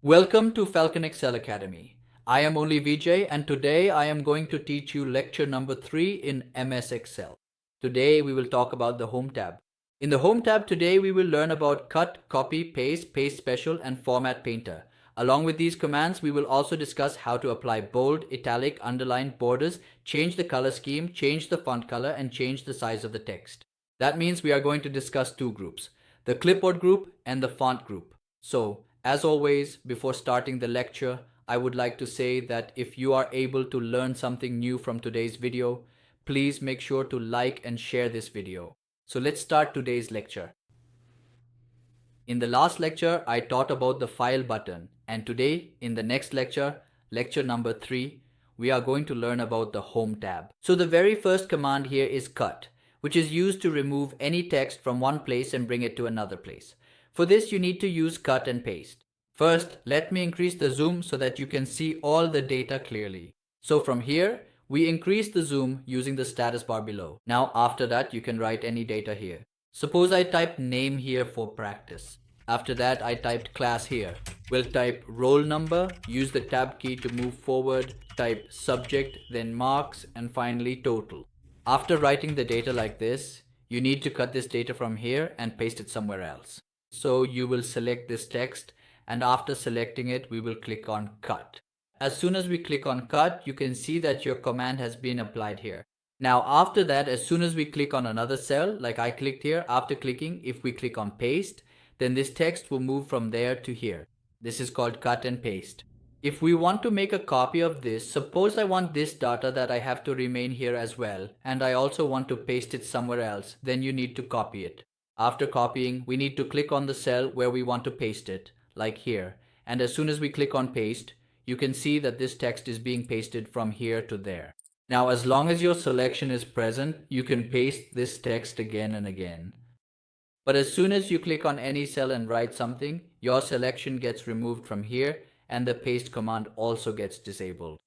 Welcome to Falcon Excel Academy. I am only Vijay and today I am going to teach you lecture number 3 in MS Excel. Today we will talk about the Home tab. In the Home tab today we will learn about Cut, Copy, Paste, Paste Special and Format Painter. Along with these commands we will also discuss how to apply bold, italic, underline, borders, change the color scheme, change the font color and change the size of the text. That means we are going to discuss two groups, the Clipboard group and the Font group. So, as always, before starting the lecture, I would like to say that if you are able to learn something new from today's video, please make sure to like and share this video. So let's start today's lecture. In the last lecture, I taught about the File button, and today, in the next lecture, lecture number 3, we are going to learn about the Home tab. So the very first command here is Cut, which is used to remove any text from one place and bring it to another place. For this, you need to use Cut and Paste. First, let me increase the zoom so that you can see all the data clearly. So from here, we increase the zoom using the status bar below. Now after that, you can write any data here. Suppose I type name here for practice. After that, I typed class here. We'll type roll number, use the tab key to move forward, type subject, then marks, and finally total. After writing the data like this, you need to cut this data from here and paste it somewhere else. So you will select this text, and after selecting it, we will click on Cut. As soon as we click on Cut, you can see that your command has been applied here. Now after that, as soon as we click on another cell, like I clicked here, after clicking, if we click on Paste, then this text will move from there to here. This is called Cut and Paste. If we want to make a copy of this, suppose I want this data that I have to remain here as well, and I also want to paste it somewhere else, then you need to copy it. After copying, we need to click on the cell where we want to paste it, like here. And as soon as we click on Paste, you can see that this text is being pasted from here to there. Now, as long as your selection is present, you can paste this text again and again. But as soon as you click on any cell and write something, your selection gets removed from here and the paste command also gets disabled.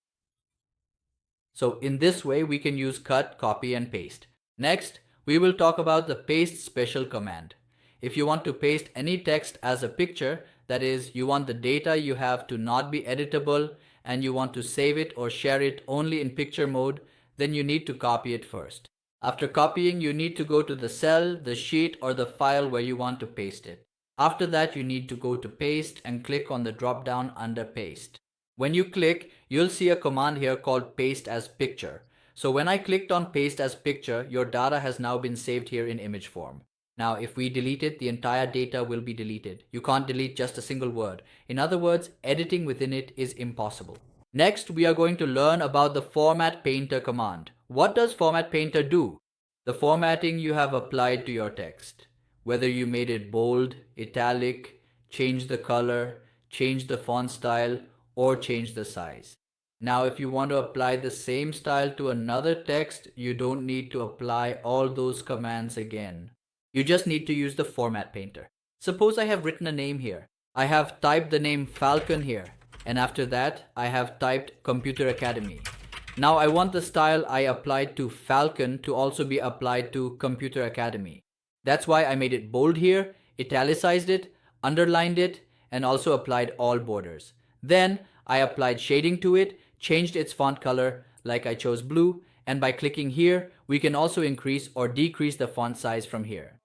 So in this way, we can use Cut, Copy and Paste. Next, we will talk about the Paste Special command. If you want to paste any text as a picture, that is, you want the data you have to not be editable and you want to save it or share it only in picture mode, then you need to copy it first. After copying, you need to go to the cell, the sheet or the file where you want to paste it. After that, you need to go to Paste and click on the drop down under Paste. When you click, you'll see a command here called Paste as Picture. So when I clicked on Paste as Picture, your data has now been saved here in image form. Now if we delete it, the entire data will be deleted. You can't delete just a single word. In other words, editing within it is impossible. Next, we are going to learn about the Format Painter command. What does Format Painter do? The formatting you have applied to your text. Whether you made it bold, italic, change the color, change the font style, or change the size. Now if you want to apply the same style to another text, you don't need to apply all those commands again. You just need to use the Format Painter. Suppose I have written a name here. I have typed the name Falcon here, and after that I have typed Computer Academy. Now I want the style I applied to Falcon to also be applied to Computer Academy. That's why I made it bold here, italicized it, underlined it, and also applied all borders. Then I applied shading to it, changed its font color, like I chose blue, and by clicking here, we can also increase or decrease the font size from here.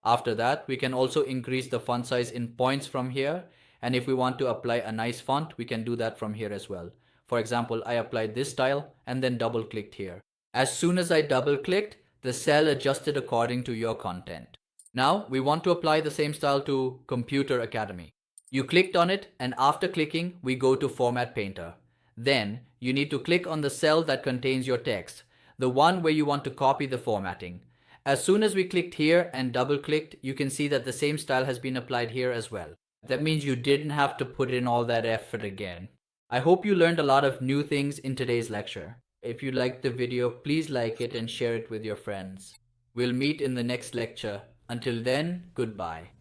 After that, we can also increase the font size in points from here, and if we want to apply a nice font, we can do that from here as well. For example, I applied this style and then double clicked here. As soon as I double clicked, the cell adjusted according to your content. Now we want to apply the same style to Computer Academy. You clicked on it, and after clicking, we go to Format Painter. Then you need to click on the cell that contains your text, the one where you want to copy the formatting. As soon as we clicked here and double clicked, you can see that the same style has been applied here as well. That means you didn't have to put in all that effort again. I hope you learned a lot of new things in today's lecture. If you liked the video, please like it and share it with your friends. We'll meet in the next lecture. Until then, goodbye.